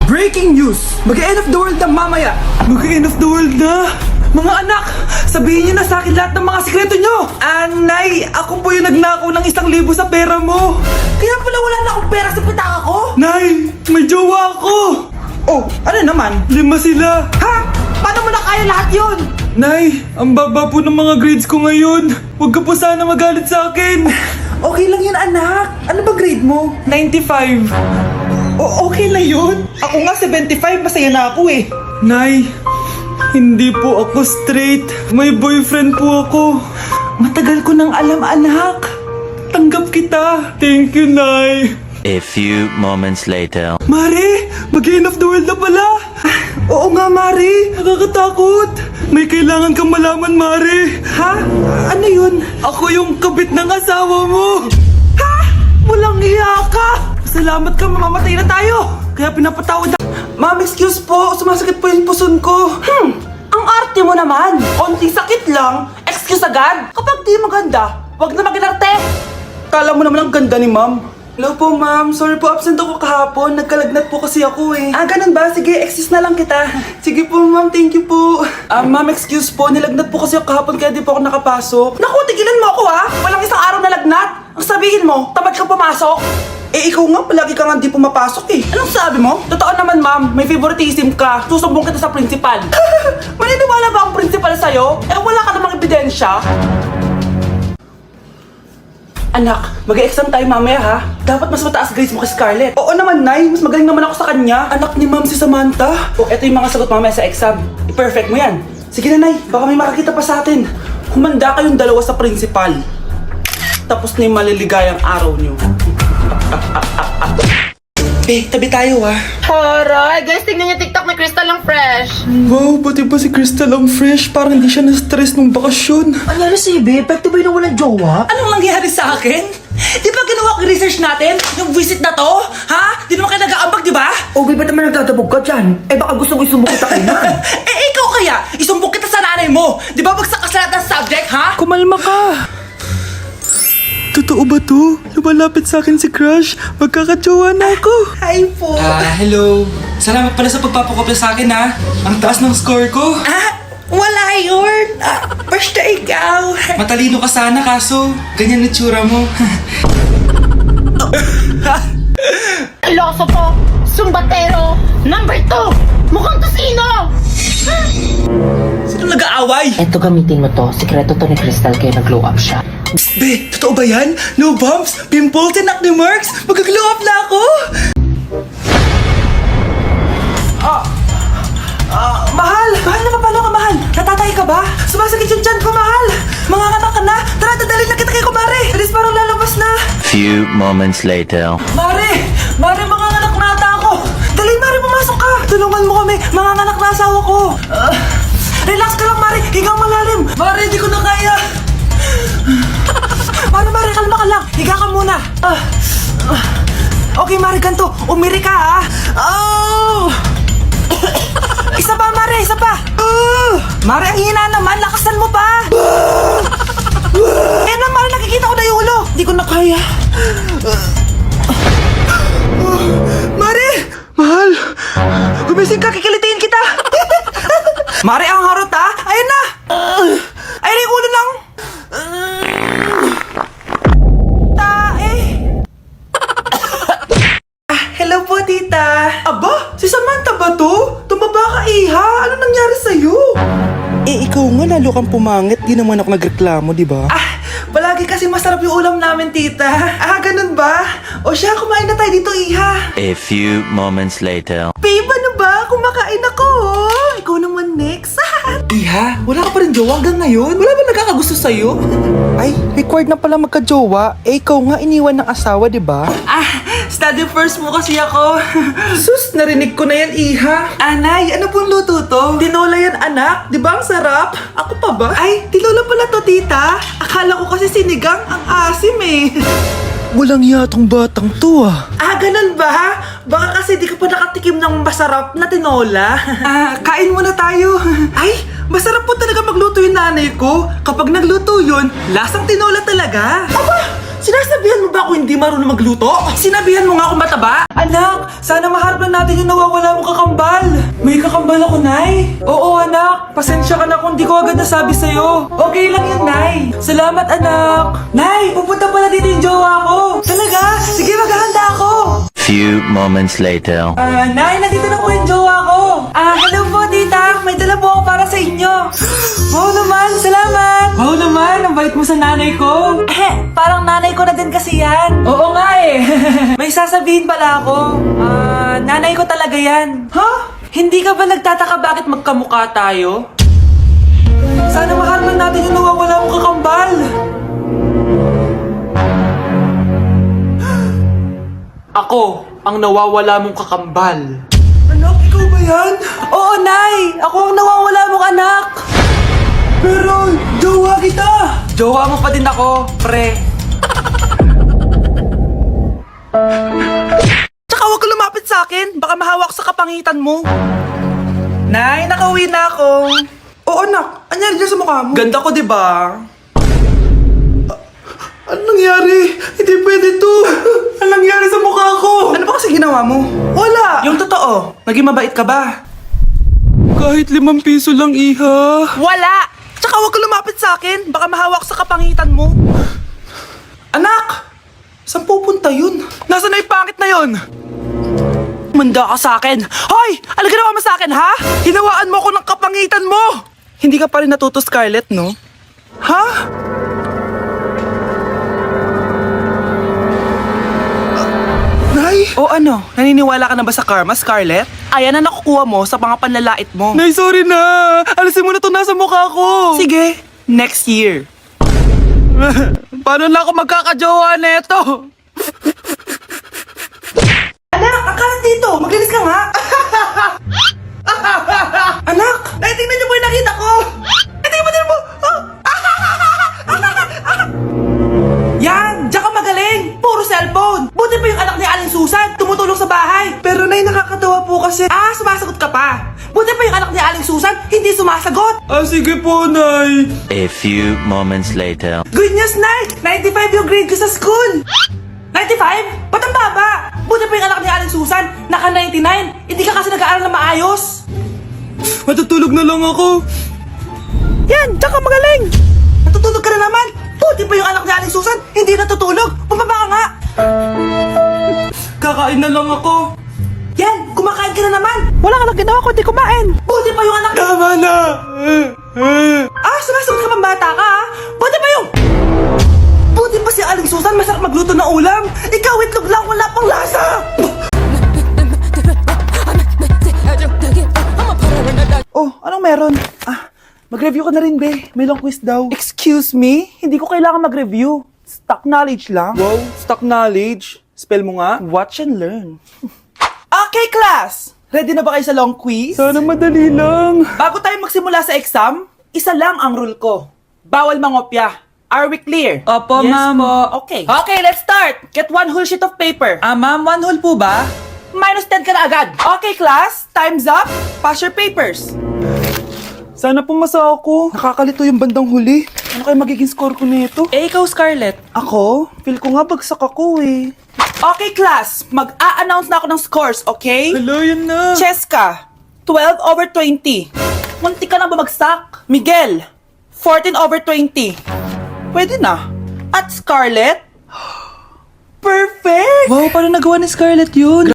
Breaking news! Mag-end of the world na mamaya! Mag-end of the world na? Mga anak, sabihin niyo na sa akin lahat ng mga sikreto niyo! Nay, ako po yung nagnakaw ng 1,000 sa pera mo! Kaya pala wala na akong pera sa pitaka ko? Nay, may jowa ako! Oh, ano naman? 5 sila! Ha? Paano mo na kaya lahat yun? Nay, ang baba po ng mga grades ko ngayon. Huwag ka po sana magalit sa akin. Okay lang yun, anak. Ano ba grade mo? 95. Okay na yun. Ako nga 75, masaya na ako eh. Nay, hindi po ako straight. May boyfriend po ako. Matagal ko nang alam, anak. Tanggap kita. Thank you, Nay. A few moments later. Mare, mag-end of the world na pala. Oo nga, Mare. Nakakatakot. May kailangan kang malaman, Mare. Ha? Ano yun? Ako yung kabit ng asawa mo. Ha? Walang iya ka. Salamat ka, mamamatay na tayo. Kaya pinapatawad na. Ma'am, excuse po. Sumasakit po yung puson ko. Ang arte mo naman. Onting sakit lang. Excuse agad. Kapag di maganda, wag na mag-inarte. Kala mo naman ang ganda ni ma'am. Hello po, ma'am. Sorry po, absent ako kahapon. Nagkalagnat po kasi ako eh. Ganun ba? Sige, excuse na lang kita. Sige po, ma'am. Thank you po. Ma'am, excuse po. Nilagnat po kasi ako kahapon kaya di po ako nakapasok. Naku, tigilan mo ako ha! Walang isang araw na lagnat. Ang sabihin mo, tamad kang pumasok? Ikaw nga, palagi ka nga di pumapasok eh. Anong sabi mo? Totoo naman, ma'am. May favoritism ka. Susumbong kita sa principal. Maniniwala ba ang principal sa'yo? Wala ka namang ebidensya. Anak, mag-e-exam tayo mamaya ha. Dapat mas mataas grades mo kay Scarlett. Oo naman, Nay. Mas magaling naman ako sa kanya. Anak ni Ma'am si Samantha. Eto yung mga sagot mamaya sa exam. I-perfect mo yan. Sige na, Nay. Baka may makakita pa sa atin. Humanda kayong dalawa sa principal. Tapos na yung maliligayang araw niyo. Tabi tayo ha. Horay! Guys, tingnan niyo TikTok ni Crystal ang fresh. Wow, pati ba si Crystal ang fresh? Parang hindi siya na-stress nung bakasyon. Anyari si Ibe? Epekto ba yung walang jowa? Anong nangyari sa akin? Di ba ginawa ko research natin? Yung visit na to? Ha? Di naman kayo nag-aambag, di ba? O, ba't naman nagdadabog ka dyan? Baka gusto ko isumbong kita kay Nan. Ikaw kaya? Isumbong kita sa nanay mo. Di ba bagsak ka sa lahat ng subject, ha? Kumalma ka. Totoo ba to? Lumalapit sa akin si Crush. Magkakajowa na ako. Hi po. Hello. Salamat pala sa pagpapakopya sa akin ha. Ang taas ng score ko. Wala yun. Basta ikaw. Matalino ka sana kaso ganyan na tsura mo. Iloso Sumbatero, number 2! Mukhang tosino! Sino nag-aaway? Eto, gamitin mo to. Sikreto to ni Crystal kaya nag-glow up siya. Be, totoo ba yan? No bumps, pimples, and acne marks? Mag-glow up na ako? Mahal! Mahal na mapalo ka, mahal! Natatay ka ba? Sumasakit yung tiyan ko, mahal! Manganganak ka na! Tara, dadalhin na kita kay kumare! Alis parang lalabas na! Few moments later. Mare! Mare, manganganak na ata ako! Dali, Mare, pumasok ka! Tulungan mo kami! Manganganak na asawa ko! Relax ka lang, Mare! Higang malalim! Mare, hindi ko na kaya! Mare, kalma ka lang! Higa ka muna! Okay, Mare, ganito! Umiri ka, ha! Oh! Isa pa, Mare! Isa pa! Mare, ang hina naman! Lakasan mo pa! Na, Mare, nakikita ko na yung ulo! Hindi ko na kaya! Mare! Mahal! Gumising ka, kikilitiin kita! Mare, ang harot ha! Ayun na! Ayun na yung ulo lang! Hello po, tita! Aba, si Samantha ba to? Tumaba ka, iha! Ano nangyari sa'yo? Ikaw nga lalo kang pumangit. Di naman ako nagreklamo, di ba? Palagi kasi masarap yung ulam namin, tita. Ganun ba? O siya, kumain na tayo dito, iha. A few moments later. Babe, ano ba? Kumakain ako. Ikaw naman next. Iha, wala ka pa rin jowa hanggang ngayon? Wala ba nagkakagusto sa'yo? Ay, required na pala magka-jowa. Ikaw nga iniwan ng asawa, di ba? Study first mo kasi ako. Sus, narinig ko na yan, iha. Anay, ano pong luto to? Tinola yan, anak. Di ba ang sarap? Ako pa ba? Ay, tinola pala to, tita. Akala ko kasi sinigang ang asim eh. Walang yatong batang to ganun ba? Baka kasi di ka pa nakatikim ng masarap na tinola. Kain muna tayo. Ay, masarap po talaga magluto yung nanay ko. Kapag nagluto yun, lasang tinola talaga. Aba, Sinasabihan mo ba ako hindi marunong magluto? Sinabihan mo nga ako mataba? Anak, sana maharap na natin yung nawawala mong kakambal. May kakambal ako, Nay. Oo, anak. Pasensya ka na kung di ko agad nasabi sa'yo. Okay lang yun, Nay. Salamat, anak. Nay, pupunta pala dito yung jowa ko. Talaga? Sige, maghahanda ako. Few moments later. Nay, nandito na po yung jowa ko. Hello po, tita. May dala po ako para sa inyo. Wow naman, salamat. Wow naman, ang bait mo sa nanay ko. Parang nanay ko na din kasi yan. Oo nga eh. May sasabihin pala ako. Nanay ko talaga yan. Ha? Hindi ka ba nagtataka bakit magkamukha tayo? Sana maharap natin yung nawawala mong kakambal. Ako, ang nawawala mong kakambal. Anak, ikaw ba yan? Oo, Nay! Ako ang nawawala mong anak! Pero, jowa kita! Jowa mo pa din ako, pre. Tsaka huwag ka lumapit sa akin. Baka mahawak sa kapangitan mo. Nay, nakauwi na ako. Oo, anak. Anyari dyan sa mukha mo? Ganda ko, di ba? Ano nangyari? Hindi pwede to! Ano nangyari sa mukha ko? Ano ba kasi ginawa mo? Wala! Yung totoo, naging mabait ka ba? Kahit 5 piso lang, iha. Wala! Tsaka huwag ka lumapit sa akin. Baka mahawak sa kapangitan mo. Anak! Saan pupunta yun? Nasaan na yung pangit na yun? Manda ka sa akin. Hoy! Ano ginawa mo sa akin, ha? Hinawaan mo ako ng kapangitan mo! Hindi ka pa rin natuto, Scarlett, no? Ha? Nay? O ano? Naniniwala ka na ba sa karma, Scarlett? Ayan na nakukuha mo sa mga panlalait mo. Nay, sorry na! Alisin mo na to nasa mukha ko! Sige, next year. Paano na ako magkakajowa neto? Anak, akalat dito! Maglinis ka nga! Anak! Ay, tingnan niyo po yung nakita ko! Ay, tingnan mo! Oh. Yan! Diyan ka magaling! Puro cellphone! Buti pa yung anak ni Aling Susan tumutulong sa bahay! Pero nay, nakakatawa po kasi... sumasagot ka pa! Buti pa yung anak ni Aling Susan hindi sumasagot! Sige po, Nay. A few moments later. Good news, Nay! 95 yung grade ko sa school! 95? Ba't ang baba? Buti pa yung anak ni Aling Susan naka 99! Hindi ka kasi nag-aaral na maayos! Matutulog na lang ako. Yan! Diyan ka magaling! Natutulog ka na naman! Buti pa yung anak ni Aling Susan hindi natutulog! Bumaba ka nga! Kakain na lang ako. Yan! Kumakain ka na naman! Wala ka lang ginawa kundi kumain! Buti pa yung anak... Tama na! Sumasagot ka pang bata ka ha? Buti pa yung... Buti pa si Aling Susan masarap magluto ng ulam! Ikaw itlog lang wala pang lasa! Oh, anong meron? Mag-review ka na rin, be. May long quiz daw. Excuse me? Hindi ko kailangan mag-review. Stock knowledge lang. Wow, stock knowledge. Spell mo nga. Watch and learn. Okay, class! Ready na ba kayo sa long quiz? Sana madali lang. Bago tayo magsimula sa exam, isa lang ang rule ko. Bawal mangopya. Are we clear? Opo, yes, ma'am. po. Okay. Okay, let's start. Get one whole sheet of paper. Ma'am, 1 whole po ba? Minus 10 ka na agad. Okay, class. Time's up. Pass your papers. Sana pumasa ako. Nakakalito yung bandang huli. Ano kaya magiging score ko nito? Ikaw, Scarlett. Ako? Feel ko nga bagsak ako eh. Okay, class. Mag-a-announce na ako ng scores, okay? Hello, yan na. Cheska, 12/20. Munti ka na bumagsak. Miguel, 14/20. Pwede na. At Scarlett, perfect! Wow, paano nagawa ni Scarlett yun?